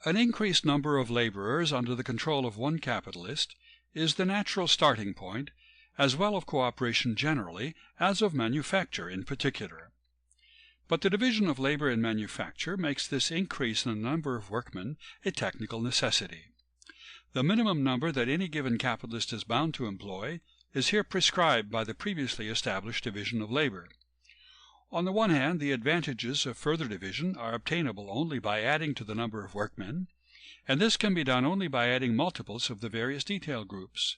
An increased number of laborers under the control of one capitalist is the natural starting point, as well of cooperation generally as of manufacture in particular. But the division of labor in manufacture makes this increase in the number of workmen a technical necessity. The minimum number that any given capitalist is bound to employ is here prescribed by the previously established division of labor. On the one hand, the advantages of further division are obtainable only by adding to the number of workmen, and this can be done only by adding multiples of the various detail groups.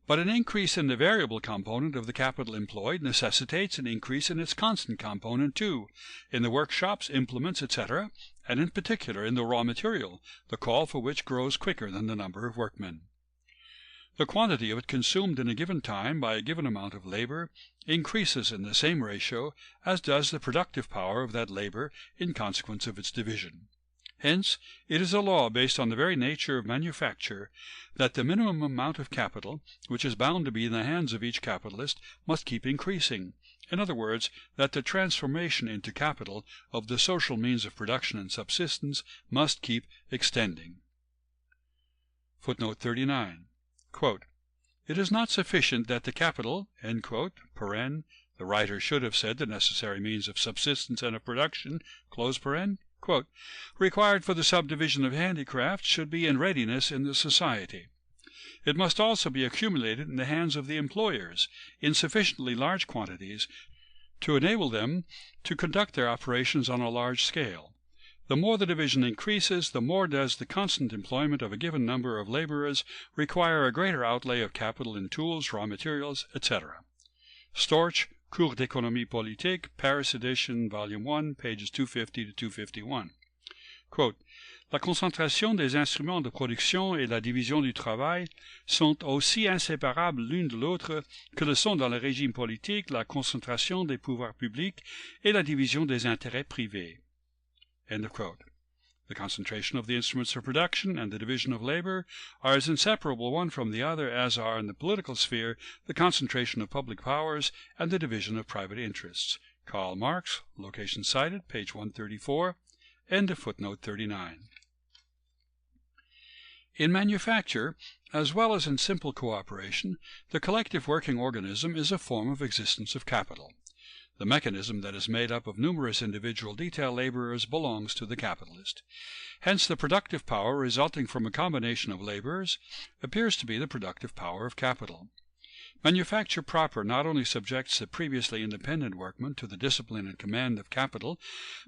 But an increase in the variable component of the capital employed necessitates an increase in its constant component too, in the workshops, implements, etc., and in particular in the raw material, the call for which grows quicker than the number of workmen. The quantity of it consumed in a given time by a given amount of labor increases in the same ratio as does the productive power of that labor in consequence of its division. Hence, it is a law based on the very nature of manufacture that the minimum amount of capital, which is bound to be in the hands of each capitalist, must keep increasing. In other words, that the transformation into capital of the social means of production and subsistence must keep extending. Footnote 39. Quote, "It is not sufficient that the capital," end quote, paren, the writer should have said the necessary means of subsistence and of production, close paren, quote, "required for the subdivision of handicrafts should be in readiness in the society. It must also be accumulated in the hands of the employers in sufficiently large quantities to enable them to conduct their operations on a large scale. The more the division increases, the more does the constant employment of a given number of laborers require a greater outlay of capital in tools, raw materials, etc." Storch, Cours d'économie politique, Paris edition, Vol.1, pages 250 to 251. Quote, "La concentration des instruments de production et la division du travail sont aussi inséparables l'une de l'autre que le sont dans le régime politique la concentration des pouvoirs publics et la division des intérêts privés." End of quote. The concentration of the instruments of production and the division of labor are as inseparable one from the other as are in the political sphere the concentration of public powers and the division of private interests. Karl Marx, location cited, page 134, end of footnote 39. In manufacture, as well as in simple cooperation, the collective working organism is a form of existence of capital. The mechanism that is made up of numerous individual detail laborers belongs to the capitalist. Hence the productive power resulting from a combination of laborers appears to be the productive power of capital. Manufacture proper not only subjects the previously independent workman to the discipline and command of capital,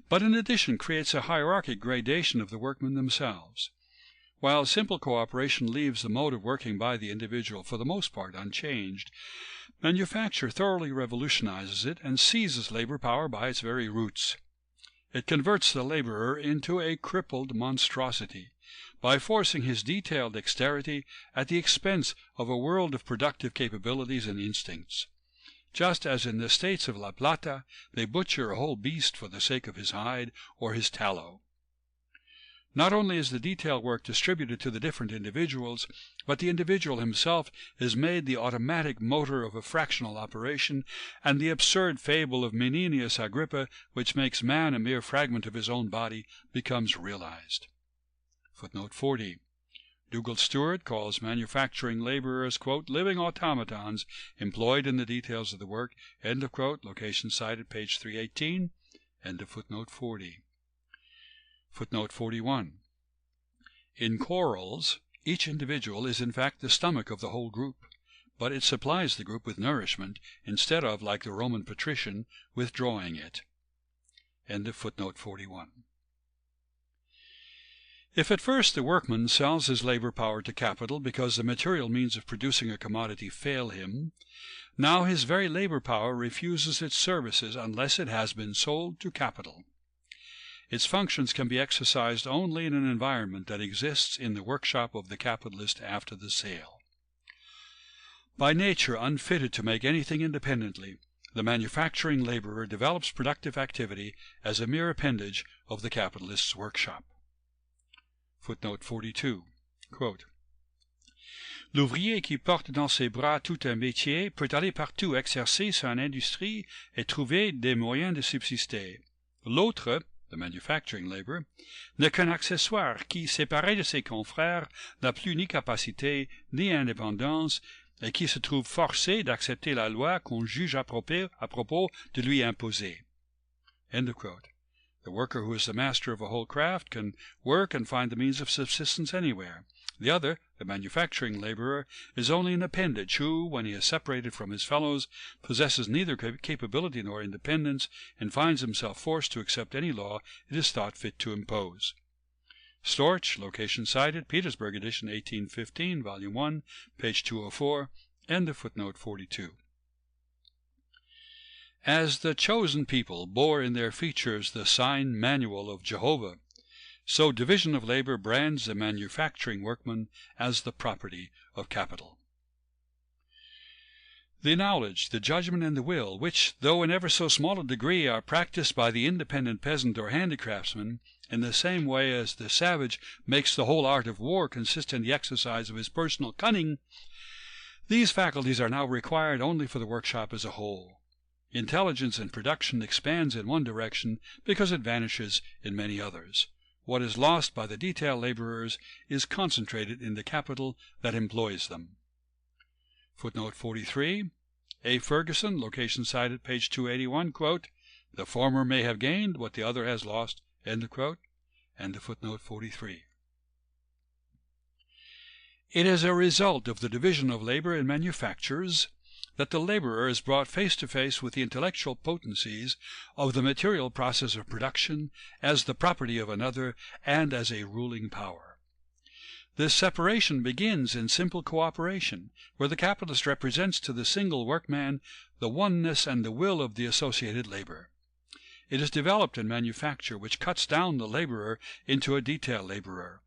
but in addition creates a hierarchic gradation of the workmen themselves. While simple cooperation leaves the mode of working by the individual for the most part unchanged, manufacture thoroughly revolutionizes it and seizes labor power by its very roots. It converts the laborer into a crippled monstrosity, by forcing his detailed dexterity at the expense of a world of productive capabilities and instincts. Just as in the states of La Plata, they butcher a whole beast for the sake of his hide or his tallow. Not only is the detail work distributed to the different individuals, but the individual himself is made the automatic motor of a fractional operation, and the absurd fable of Menenius Agrippa, which makes man a mere fragment of his own body, becomes realized. Footnote 40. Dougal Stuart calls manufacturing laborers, quote, "living automatons employed in the details of the work," end of quote, location cited, page 318, end of footnote 40. Footnote 41. In corals, each individual is in fact the stomach of the whole group, but it supplies the group with nourishment instead of, like the Roman patrician, withdrawing it. End of footnote 41. If at first the workman sells his labor power to capital because the material means of producing a commodity fail him, now his very labor power refuses its services unless it has been sold to capital. Its functions can be exercised only in an environment that exists in the workshop of the capitalist after the sale. By nature unfitted to make anything independently, the manufacturing laborer develops productive activity as a mere appendage of the capitalist's workshop. Footnote 42. Quote, "L'ouvrier qui porte dans ses bras tout un métier peut aller partout exercer son industrie et trouver des moyens de subsister. L'autre, the manufacturing laborer, n'est qu'un accessoire qui, séparé de ses confrères, n'a plus ni capacité ni indépendance et qui se trouve forcé d'accepter la loi qu'on juge à propos de lui imposer. End of quote. The worker who is the master of a whole craft can work and find the means of subsistence anywhere. The other, the manufacturing laborer, is only an appendage who, when he is separated from his fellows, possesses neither capability nor independence, and finds himself forced to accept any law it is thought fit to impose. Storch, location cited, Petersburg edition 1815, volume 1, page 204, end of footnote 42. As the chosen people bore in their features the sign manual of Jehovah, so division of labor brands the manufacturing workman as the property of capital. The knowledge, the judgment, and the will, which, though in ever so small a degree, are practiced by the independent peasant or handicraftsman, in the same way as the savage makes the whole art of war consist in the exercise of his personal cunning, these faculties are now required only for the workshop as a whole. Intelligence in production expands in one direction because it vanishes in many others. What is lost by the detail laborers is concentrated in the capital that employs them. Footnote 43. A. Ferguson, location cited, page 281, quote, the former may have gained what the other has lost, end of quote, end of footnote 43. It is a result of the division of labor in manufactures that the laborer is brought face to face with the intellectual potencies of the material process of production as the property of another and as a ruling power. This separation begins in simple cooperation, where the capitalist represents to the single workman the oneness and the will of the associated labor. It is developed in manufacture, which cuts down the laborer into a detail laborer.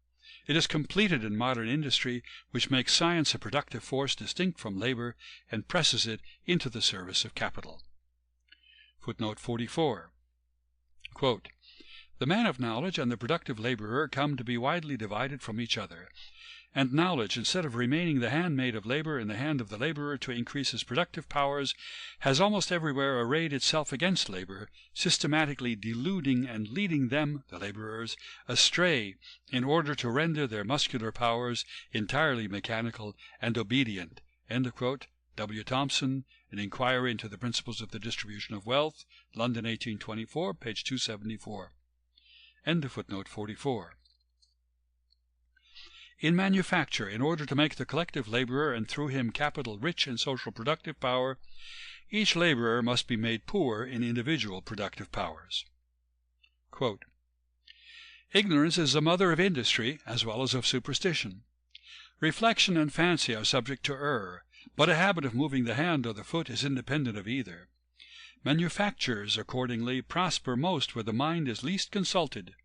It is completed in modern industry, which makes science a productive force distinct from labor and presses it into the service of capital. Footnote 44. Quote, the man of knowledge and the productive laborer come to be widely divided from each other, and knowledge, instead of remaining the handmaid of labor in the hand of the laborer to increase his productive powers, has almost everywhere arrayed itself against labor, systematically deluding and leading them, the laborers, astray in order to render their muscular powers entirely mechanical and obedient. End of quote. W. Thompson, An Inquiry into the Principles of the Distribution of Wealth, London 1824, page 274. End of footnote 44. In manufacture, in order to make the collective laborer and through him capital rich in social productive power, each laborer must be made poor in individual productive powers. Quote, ignorance is the mother of industry as well as of superstition. Reflection and fancy are subject to error, but a habit of moving the hand or the foot is independent of either. Manufactures, accordingly, prosper most where the mind is least consulted,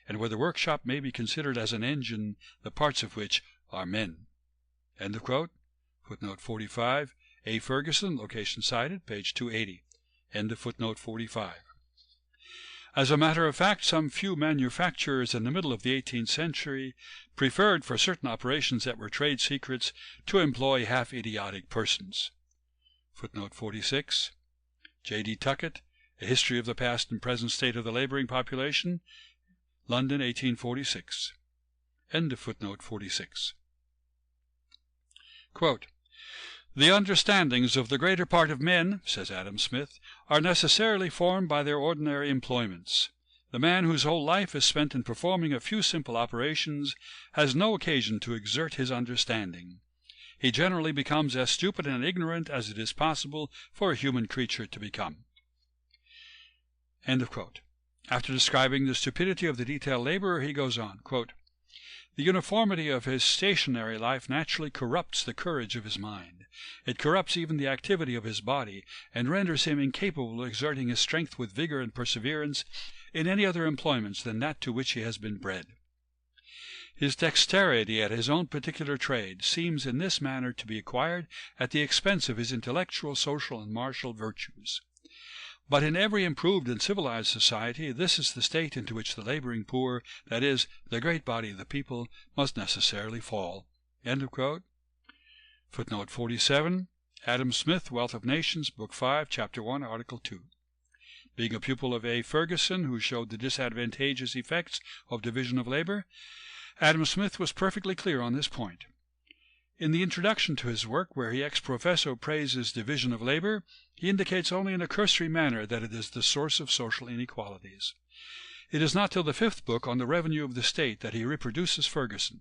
and where the workshop may be considered as an engine, the parts of which are men. End of quote. Footnote 45. A. Ferguson, location cited, page 280. End of footnote 45. As a matter of fact, some few manufacturers in the middle of the 18th century preferred for certain operations that were trade secrets to employ half-idiotic persons. Footnote 46. J.D. Tuckett, A History of the Past and Present State of the Laboring Population, London, 1846. End of footnote 46. Quote, the understandings of the greater part of men, says Adam Smith, are necessarily formed by their ordinary employments. The man whose whole life is spent in performing a few simple operations has no occasion to exert his understanding. He generally becomes as stupid and ignorant as it is possible for a human creature to become. End of quote. After describing the stupidity of the detail laborer, he goes on, quote, the uniformity of his stationary life naturally corrupts the courage of his mind. It corrupts even the activity of his body, and renders him incapable of exerting his strength with vigor and perseverance in any other employments than that to which he has been bred. His dexterity at his own particular trade seems in this manner to be acquired at the expense of his intellectual, social, and martial virtues. But in every improved and civilized society, this is the state into which the laboring poor, that is, the great body of the people, must necessarily fall. End of quote. Footnote 47. Adam Smith, Wealth of Nations, Book 5, Chapter 1, Article 2. Being a pupil of A. Ferguson, who showed the disadvantageous effects of division of labor, Adam Smith was perfectly clear on this point. In the introduction to his work, where he ex professo praises division of labor, he indicates only in a cursory manner that it is the source of social inequalities. It is not till the 5th book on the revenue of the state that he reproduces Ferguson.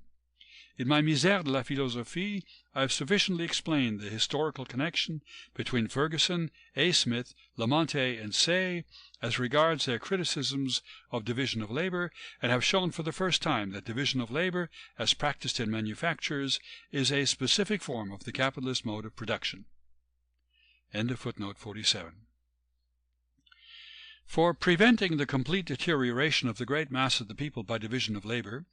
In my Misère de la Philosophie, I have sufficiently explained the historical connection between Ferguson, A. Smith, Lamonté, and Say as regards their criticisms of division of labor, and have shown for the first time that division of labor, as practiced in manufactures, is a specific form of the capitalist mode of production. End of footnote 47. For preventing the complete deterioration of the great mass of the people by division of labor,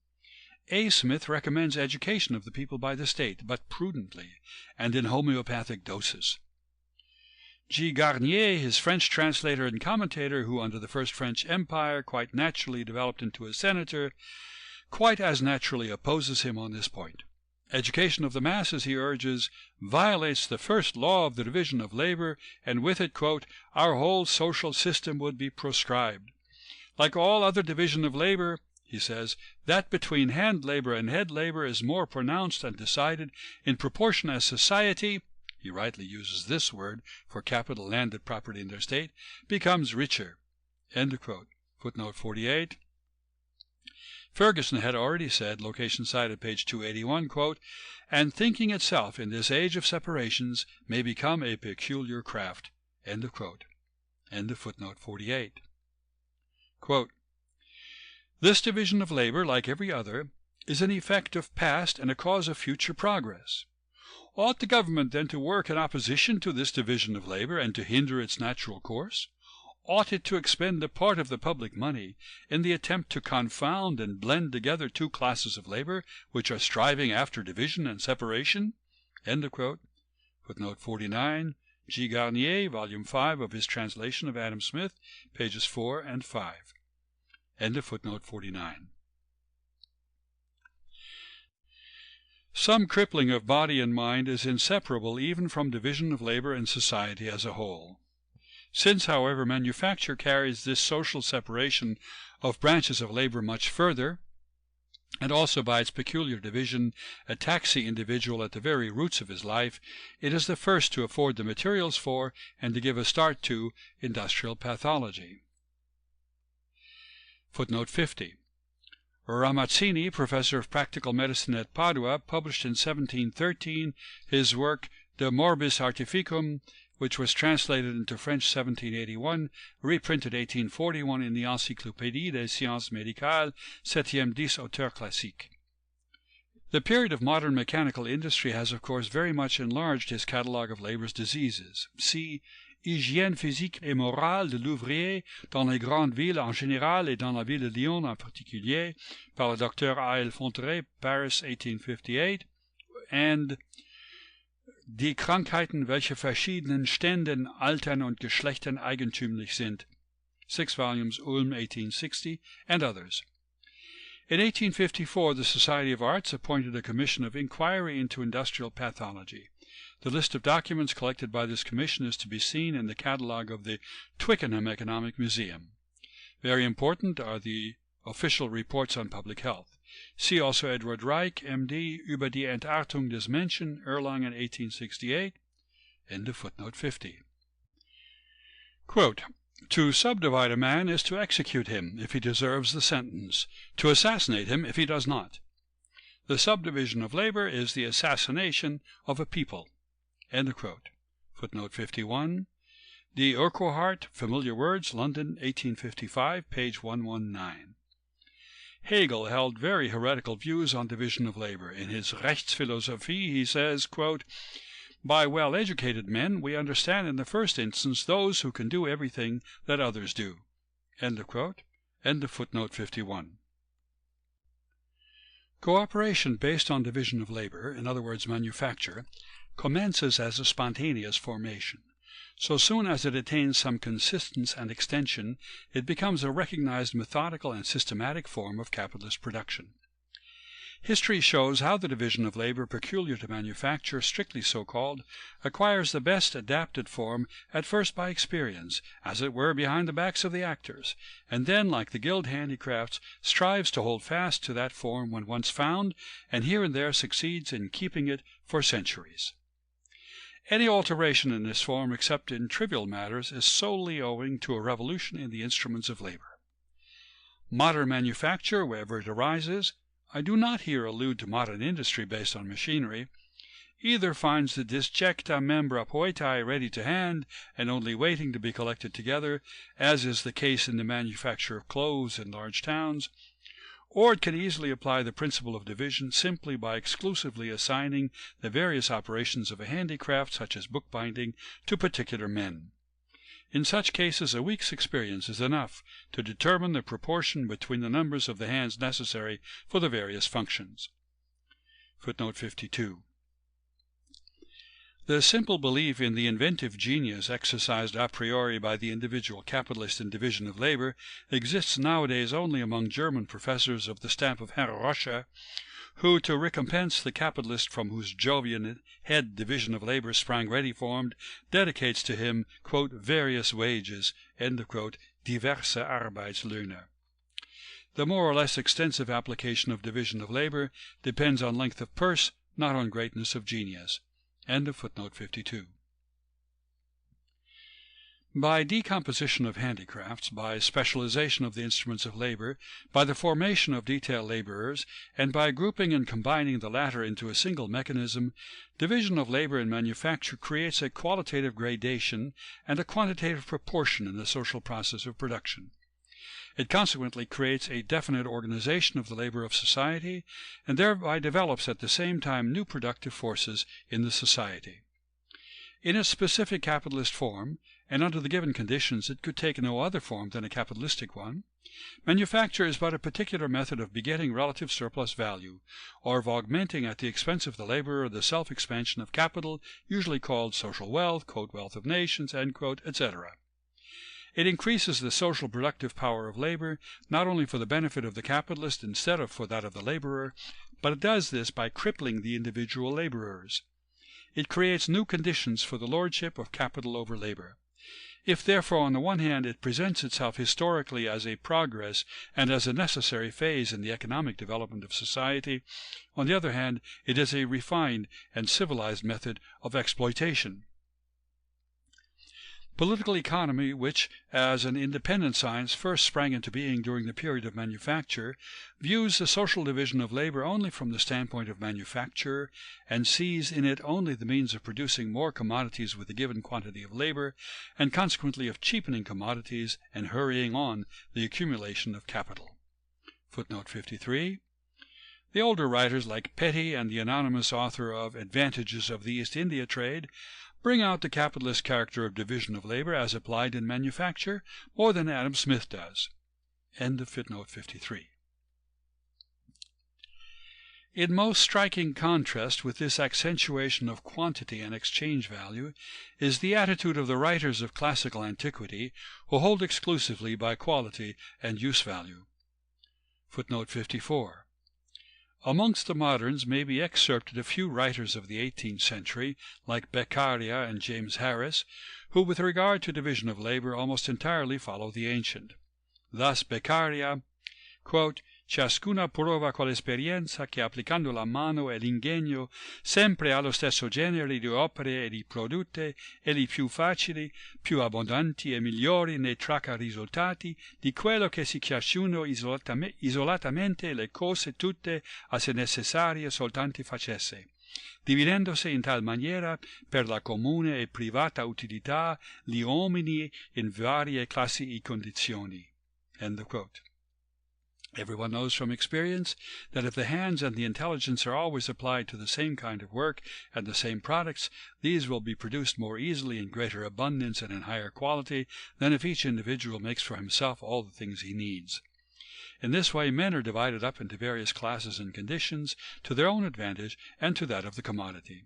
A. Smith recommends education of the people by the state, but prudently, and in homeopathic doses. G. Garnier, his French translator and commentator, who under the First French Empire quite naturally developed into a senator, quite as naturally opposes him on this point. Education of the masses, he urges, violates the first law of the division of labor, and with it, quote, our whole social system would be proscribed. Like all other division of labor, he says, that between hand labor and head labor is more pronounced and decided in proportion as society, he rightly uses this word for capital landed property in their state, becomes richer. End of quote. Footnote 48. Ferguson had already said, location cited page 281, quote, and thinking itself in this age of separations may become a peculiar craft. End of quote. End of footnote 48. Quote, this division of labor, like every other, is an effect of past and a cause of future progress. Ought the government then to work in opposition to this division of labor and to hinder its natural course? Ought it to expend a part of the public money in the attempt to confound and blend together two classes of labor which are striving after division and separation? End of quote. Footnote 49, G. Garnier, Volume 5 of his translation of Adam Smith, pages 4 and 5. End of footnote 49. Some crippling of body and mind is inseparable even from division of labor and society as a whole. Since, however, manufacture carries this social separation of branches of labor much further, and also by its peculiar division attacks the individual at the very roots of his life, it is the first to afford the materials for, and to give a start to, industrial pathology. Footnote 50. Ramazzini, professor of practical medicine at Padua, published in 1713 his work De Morbis Artificum, which was translated into French 1781, reprinted 1841 in the Encyclopédie des Sciences Médicales, 7e 10 auteurs classiques. The period of modern mechanical industry has, of course, very much enlarged his catalogue of labor's diseases. See Hygiène physique et morale de l'ouvrier dans les grandes villes en général et dans la ville de Lyon en particulier, par le Dr. A.L. Fonterey, Paris, 1858, and Die Krankheiten, welche verschiedenen Ständen, Altern und Geschlechtern eigentümlich sind, 6 volumes, Ulm, 1860, and others. In 1854, the Society of Arts appointed a commission of inquiry into industrial pathology. The list of documents collected by this commission is to be seen in the catalogue of the Twickenham Economic Museum. Very important are the official reports on public health. See also Edward Reich, M.D., über die Entartung des Menschen, Erlangen, 1868. End of footnote 50. Quote, to subdivide a man is to execute him, if he deserves the sentence, to assassinate him if he does not. The subdivision of labor is the assassination of a people. End of quote. Footnote 51. Die Urquhart, Familiar Words, London, 1855, page 119. Hegel held very heretical views on division of labor. In his Rechtsphilosophie he says, quote, by well-educated men we understand in the first instance those who can do everything that others do. End of quote. End of footnote 51. Cooperation based on division of labor, in other words manufacture, commences as a spontaneous formation. So soon as it attains some consistence and extension, it becomes a recognized methodical and systematic form of capitalist production. History shows how the division of labor peculiar to manufacture, strictly so called, acquires the best adapted form at first by experience, as it were behind the backs of the actors, and then, like the guild handicrafts, strives to hold fast to that form when once found, and here and there succeeds in keeping it for centuries. Any alteration in this form, except in trivial matters, is solely owing to a revolution in the instruments of labor. Modern manufacture, wherever it arises, I do not here allude to modern industry based on machinery, either finds the disjecta membra poetae ready to hand and only waiting to be collected together, as is the case in the manufacture of clothes in large towns, or it can easily apply the principle of division simply by exclusively assigning the various operations of a handicraft, such as bookbinding, to particular men. In such cases a week's experience is enough to determine the proportion between the numbers of the hands necessary for the various functions. Footnote 52. The simple belief in the inventive genius exercised a priori by the individual capitalist in division of labor exists nowadays only among German professors of the stamp of Herr Roche, who, to recompense the capitalist from whose Jovian head division of labor sprang ready formed, dedicates to him, quote, various wages, end of quote, diverse Arbeitslöhne. The more or less extensive application of division of labor depends on length of purse, not on greatness of genius. End of footnote 52. By decomposition of handicrafts, by specialization of the instruments of labor, by the formation of detail laborers, and by grouping and combining the latter into a single mechanism, division of labor in manufacture creates a qualitative gradation and a quantitative proportion in the social process of production. It consequently creates a definite organization of the labor of society, and thereby develops at the same time new productive forces in the society. In its specific capitalist form, and under the given conditions it could take no other form than a capitalistic one, manufacture is but a particular method of begetting relative surplus value, or of augmenting at the expense of the laborer the self-expansion of capital, usually called social wealth, quote, wealth of nations, end quote, etc. It increases the social productive power of labor, not only for the benefit of the capitalist instead of for that of the laborer, but it does this by crippling the individual laborers. It creates new conditions for the lordship of capital over labor. If therefore on the one hand it presents itself historically as a progress and as a necessary phase in the economic development of society, on the other hand it is a refined and civilized method of exploitation. Political economy, which as an independent science first sprang into being during the period of manufacture, views the social division of labor only from the standpoint of manufacture, and sees in it only the means of producing more commodities with a given quantity of labor, and consequently of cheapening commodities and hurrying on the accumulation of capital. Footnote 53. The older writers like Petty and the anonymous author of Advantages of the East India Trade bring out the capitalist character of division of labor as applied in manufacture more than Adam Smith does. End of footnote 53. In most striking contrast with this accentuation of quantity and exchange value is the attitude of the writers of classical antiquity, who hold exclusively by quality and use value. Footnote 54. Amongst the moderns may be excerpted a few writers of the 18th century, like Beccaria and James Harris, who with regard to division of labor almost entirely follow the ancient. Thus Beccaria, quote, ciascuna prova con l'esperienza che applicando la mano e l'ingegno sempre allo stesso genere di opere e di prodotte e li più facili, più abbondanti e migliori ne tracca risultati di quello che se ciascuno isolatamente le cose tutte a se necessarie soltanto facesse, dividendosi in tal maniera per la comune e privata utilità gli uomini in varie classi e condizioni. End of quote. Everyone knows from experience that if the hands and the intelligence are always applied to the same kind of work and the same products, these will be produced more easily in greater abundance and in higher quality than if each individual makes for himself all the things he needs. In this way men are divided up into various classes and conditions to their own advantage and to that of the commodity.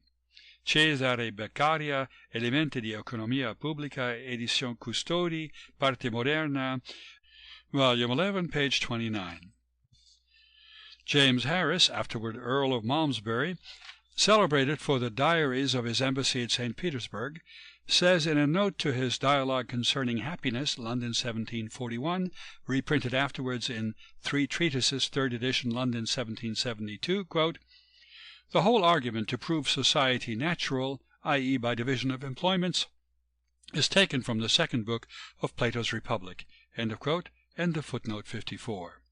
Cesare Beccaria, Elementi di Economia Pubblica, Edizione Custodi, Parte Moderna, Volume 11, page 29. James Harris, afterward Earl of Malmesbury, celebrated for the diaries of his embassy at St. Petersburg, says in a note to his Dialogue Concerning Happiness, London 1741, reprinted afterwards in 3 Treatises, 3rd edition, London 1772, quote, "The whole argument to prove society natural, i.e. by division of employments, is taken from the second book of Plato's Republic." End of quote. End of footnote 54.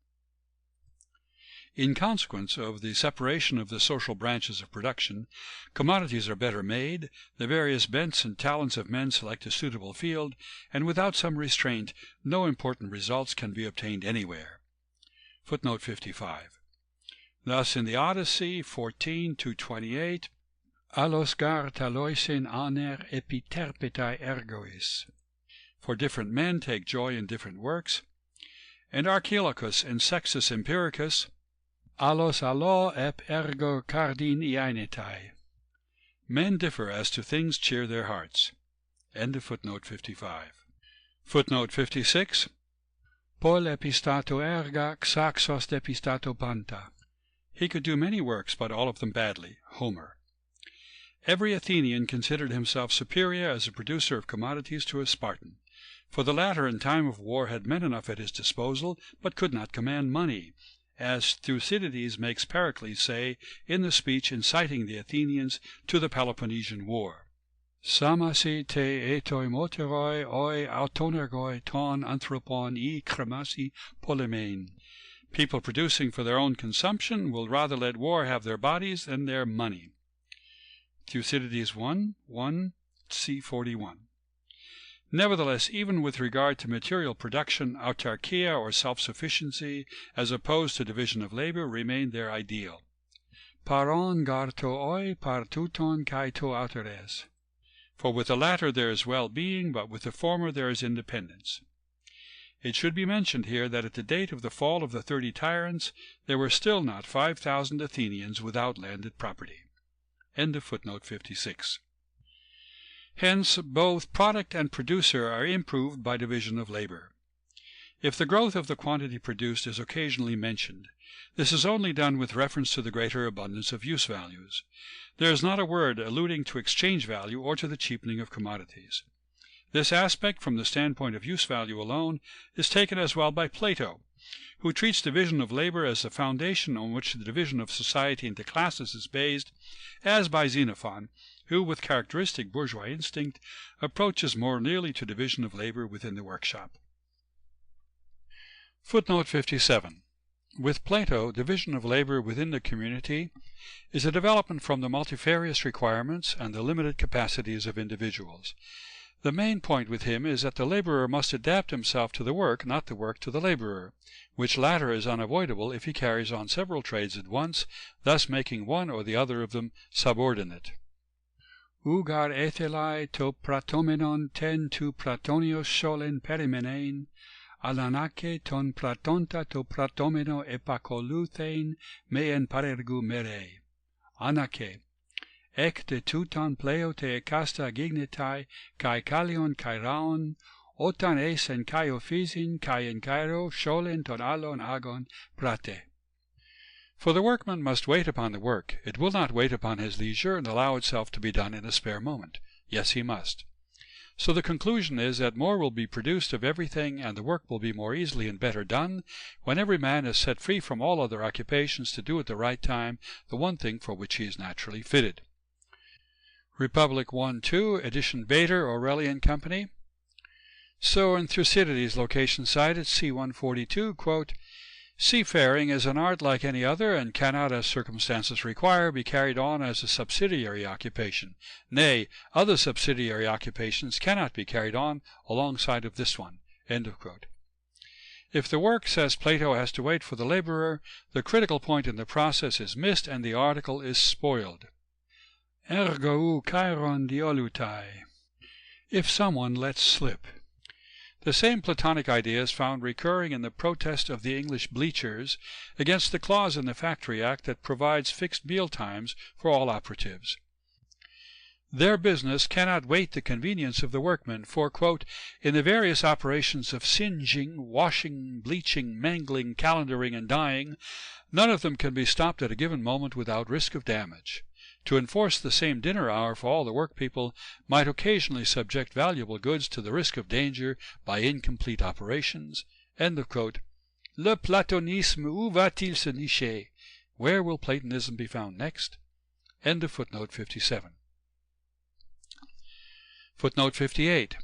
In consequence of the separation of the social branches of production, commodities are better made, the various bents and talents of men select a suitable field, and without some restraint no important results can be obtained anywhere. Footnote 55. Thus in the Odyssey 14:228, allos gar taloisen aner epiterpetai ergois, for different men take joy in different works, and Archilochus in Sextus Empiricus, allos allo ep ergo cardin iainetai, men differ as to things cheer their hearts. End of footnote 55. Footnote 56. Pol epistato erga xaxos depistato panta. He could do many works, but all of them badly. Homer. Every Athenian considered himself superior as a producer of commodities to a Spartan, for the latter in time of war had men enough at his disposal, but could not command money, as Thucydides makes Pericles say in the speech inciting the Athenians to the Peloponnesian War. Samasi te etoi moteroi oi autonergoi ton anthropon I cremasi polemein. People producing for their own consumption will rather let war have their bodies than their money. Thucydides 1:1 c. 41. Nevertheless, even with regard to material production, autarkia or self-sufficiency, as opposed to division of labor, remained their ideal. Paron gar to oi par touton kai to autores. For with the latter there is well-being, but with the former there is independence. It should be mentioned here that at the date of the fall of the 30 tyrants, there were still not 5,000 Athenians without landed property. End of footnote 56. Hence, both product and producer are improved by division of labor. If the growth of the quantity produced is occasionally mentioned, this is only done with reference to the greater abundance of use values. There is not a word alluding to exchange value or to the cheapening of commodities. This aspect, from the standpoint of use value alone, is taken as well by Plato, who treats division of labor as the foundation on which the division of society into classes is based, as by Xenophon, who, with characteristic bourgeois instinct, approaches more nearly to division of labor within the workshop. Footnote 57. With Plato, division of labor within the community is a development from the multifarious requirements and the limited capacities of individuals. The main point with him is that the laborer must adapt himself to the work, not the work to the laborer, which latter is unavoidable if he carries on several trades at once, thus making one or the other of them subordinate. Ugar ethelai to pratomenon ten tu pratonios solen perimenein, alanake ton pratonta to pratomeno epakoluthein meen parergu mere. Anake. Ec de tuton pleo te casta gignetai, kai kalion kai raon, otan es en kai ophisin, kai en kairo, sholen ton alon agon, prate. For the workman must wait upon the work. It will not wait upon his leisure and allow itself to be done in a spare moment. Yes, he must. So the conclusion is that more will be produced of everything, and the work will be more easily and better done, when every man is set free from all other occupations to do at the right time the one thing for which he is naturally fitted. Republic 1:2, edition Bader, Aurelian Company. So in Thucydides' location cited, C-142, quote, "Seafaring is an art like any other, and cannot, as circumstances require, be carried on as a subsidiary occupation. Nay, other subsidiary occupations cannot be carried on alongside of this one." End of quote. If the work, says Plato, has to wait for the laborer, the critical point in the process is missed and the article is spoiled. Ergo kairon diolutai. If someone lets slip. The same Platonic idea is found recurring in the protest of the English bleachers against the clause in the Factory Act that provides fixed meal times for all operatives. Their business cannot wait the convenience of the workmen, for, quote, in the various operations of singeing, washing, bleaching, mangling, calendaring, and dyeing, none of them can be stopped at a given moment without risk of damage. To enforce the same dinner hour for all the workpeople might occasionally subject valuable goods to the risk of danger by incomplete operations. End of quote. Le platonisme, où va-t-il se nicher? Where will Platonism be found next? End of footnote 57. Footnote 58.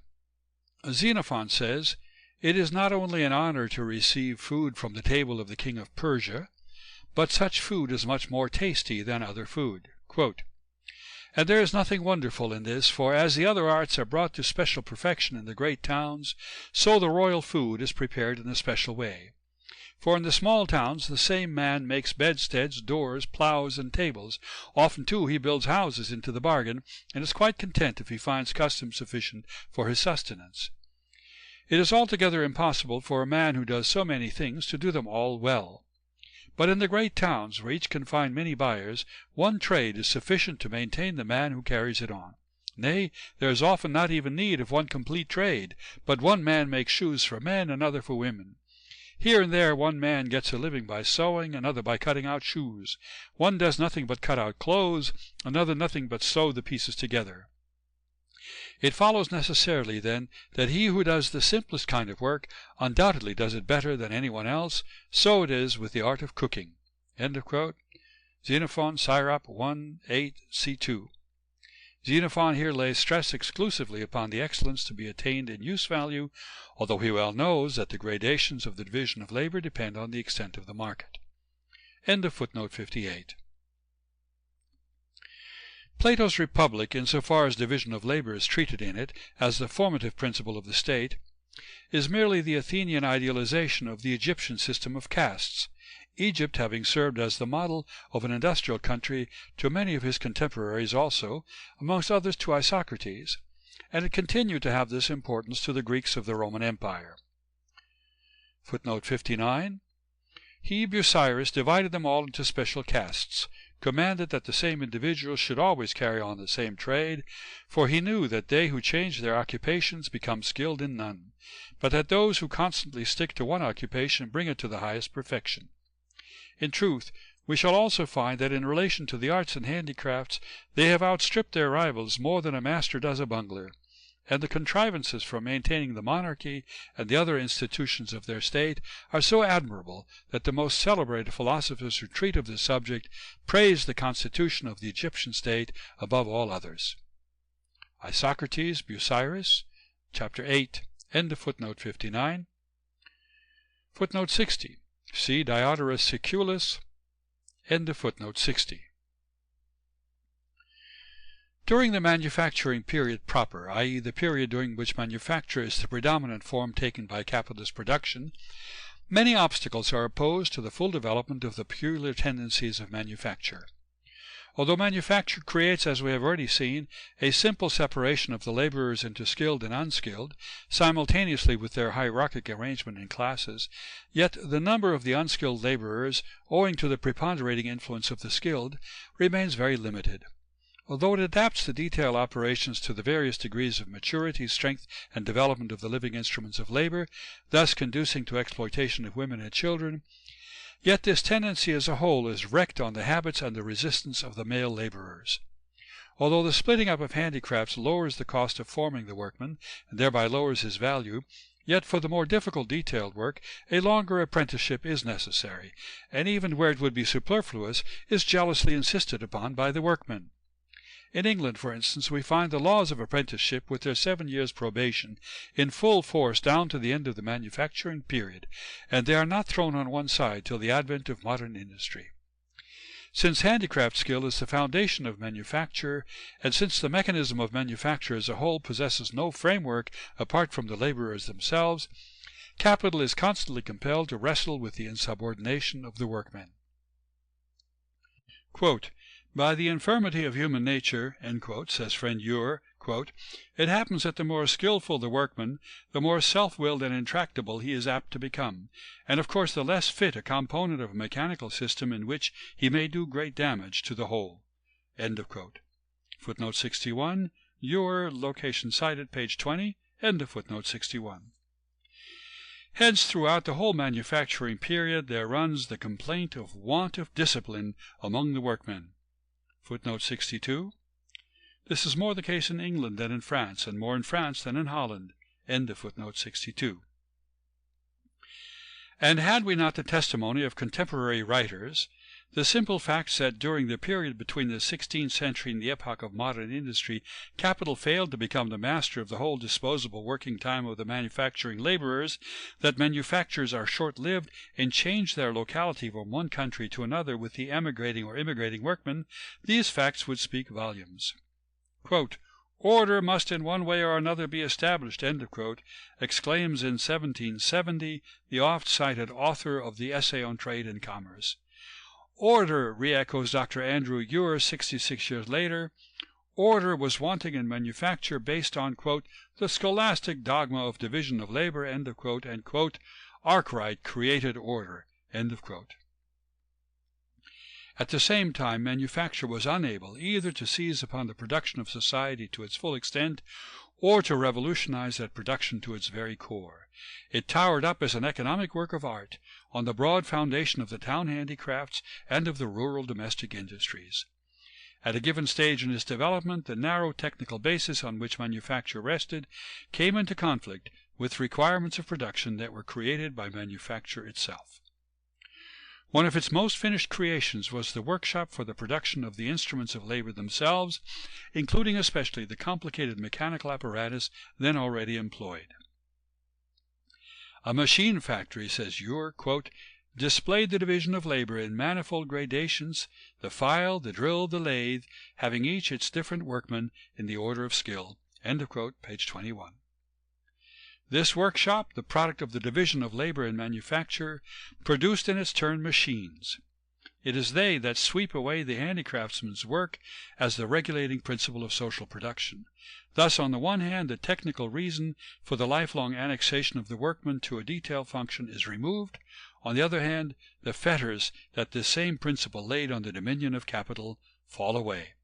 Xenophon says, it is not only an honor to receive food from the table of the king of Persia, but such food is much more tasty than other food. Quote, and there is nothing wonderful in this, for as the other arts are brought to special perfection in the great towns, so the royal food is prepared in a special way. For in the small towns the same man makes bedsteads, doors, ploughs, and tables. Often, too, he builds houses into the bargain, and is quite content if he finds custom sufficient for his sustenance. It is altogether impossible for a man who does so many things to do them all well. But in the great towns, where each can find many buyers, one trade is sufficient to maintain the man who carries it on. Nay, there is often not even need of one complete trade, but one man makes shoes for men, another for women. Here and there one man gets a living by sewing, another by cutting out shoes. One does nothing but cut out clothes, another nothing but sew the pieces together. It follows necessarily, then, that he who does the simplest kind of work undoubtedly does it better than anyone else. So it is with the art of cooking. End of quote. Xenophon, Sirop 1:8 c2. Xenophon here lays stress exclusively upon the excellence to be attained in use value, although he well knows that the gradations of the division of labor depend on the extent of the market. End of footnote 58. Plato's Republic, insofar as division of labor is treated in it as the formative principle of the state, is merely the Athenian idealization of the Egyptian system of castes, Egypt having served as the model of an industrial country to many of his contemporaries also, amongst others to Isocrates, and it continued to have this importance to the Greeks of the Roman Empire. Footnote 59. He, Busiris, divided them all into special castes, commanded that the same individuals should always carry on the same trade, for he knew that they who change their occupations become skilled in none, but that those who constantly stick to one occupation bring it to the highest perfection. In truth, we shall also find that in relation to the arts and handicrafts they have outstripped their rivals more than a master does a bungler, and the contrivances for maintaining the monarchy and the other institutions of their state are so admirable that the most celebrated philosophers who treat of this subject praise the constitution of the Egyptian state above all others. Isocrates, Busiris, chapter 8, end of footnote 59. Footnote 60. See Diodorus Siculus, end of footnote 60. During the manufacturing period proper, i.e. the period during which manufacture is the predominant form taken by capitalist production, many obstacles are opposed to the full development of the peculiar tendencies of manufacture. Although manufacture creates, as we have already seen, a simple separation of the laborers into skilled and unskilled, simultaneously with their hierarchic arrangement in classes, yet the number of the unskilled laborers, owing to the preponderating influence of the skilled, remains very limited. Although it adapts the detailed operations to the various degrees of maturity, strength, and development of the living instruments of labor, thus conducing to exploitation of women and children, yet this tendency as a whole is wrecked on the habits and the resistance of the male laborers. Although the splitting up of handicrafts lowers the cost of forming the workman, and thereby lowers his value, yet for the more difficult detailed work a longer apprenticeship is necessary, and even where it would be superfluous is jealously insisted upon by the workmen. In England, for instance, we find the laws of apprenticeship with their 7 years' probation in full force down to the end of the manufacturing period, and they are not thrown on one side till the advent of modern industry. Since handicraft skill is the foundation of manufacture, and since the mechanism of manufacture as a whole possesses no framework apart from the laborers themselves, capital is constantly compelled to wrestle with the insubordination of the workmen. Quote, by the infirmity of human nature, end quote, says friend Ure, quote, it happens that the more skillful the workman, the more self-willed and intractable he is apt to become, and of course the less fit a component of a mechanical system in which he may do great damage to the whole. End of quote. Footnote 61, Ure, location cited, page 20, end of footnote 61. Hence, throughout the whole manufacturing period, there runs the complaint of want of discipline among the workmen. Footnote 62. This is more the case in England than in France, and more in France than in Holland. End of footnote 62. And had we not the testimony of contemporary writers, the simple facts that during the period between the 16th century and the epoch of modern industry, capital failed to become the master of the whole disposable working time of the manufacturing laborers, that manufactures are short-lived and change their locality from one country to another with the emigrating or immigrating workmen, these facts would speak volumes. Quote, "Order must in one way or another be established," end of quote, exclaims in 1770 the oft-cited author of the Essay on Trade and Commerce. Order, re-echoes Dr. Andrew Ure 66 years later. Order was wanting in manufacture based on, quote, "the scholastic dogma of division of labor," end of quote, and, quote, "Arkwright created order," end of quote. At the same time, manufacture was unable either to seize upon the production of society to its full extent, or to revolutionize that production to its very core. It towered up as an economic work of art, on the broad foundation of the town handicrafts and of the rural domestic industries. At a given stage in its development, the narrow technical basis on which manufacture rested came into conflict with requirements of production that were created by manufacture itself. One of its most finished creations was the workshop for the production of the instruments of labor themselves, including especially the complicated mechanical apparatus then already employed. A machine factory, says Ure, quote, "displayed the division of labor in manifold gradations, the file, the drill, the lathe, having each its different workmen in the order of skill," end of quote, page 21. This workshop, the product of the division of labor in manufacture, produced in its turn machines. It is they that sweep away the handicraftsman's work as the regulating principle of social production. Thus, on the one hand, the technical reason for the lifelong annexation of the workman to a detail function is removed. On the other hand, the fetters that this same principle laid on the dominion of capital fall away.